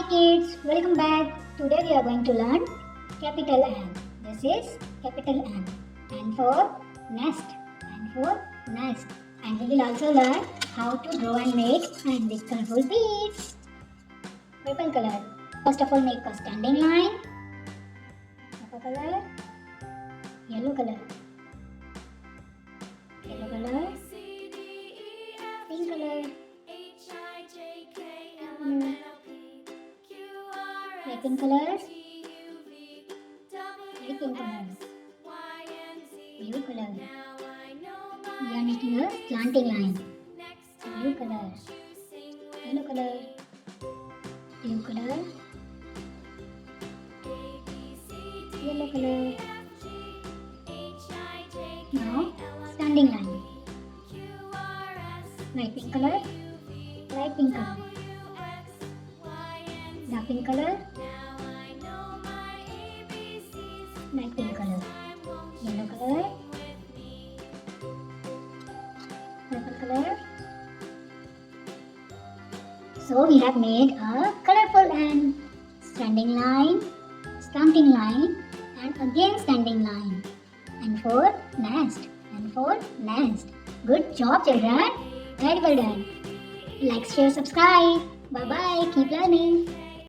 Hi kids, welcome back. Today we are going to learn capital N. This is capital N. N for nest. N for nest. And we will also learn how to draw and make these colorful beads. Purple color. First of all, make a standing line. Purple color. Yellow color. Yellow color. Pink color. Pink color, pink color, blue color. We are making a slanting line. Blue color, yellow color, blue color, yellow color. Now standing line. Light pink color, light pink color, dark pink color. Light pink color, yellow color, purple color. So we have made a colorful and standing line, slanting line, and again standing line. And for nest, and for nest. Good job, children. Very well done. Like, share, subscribe. Bye bye. Keep learning.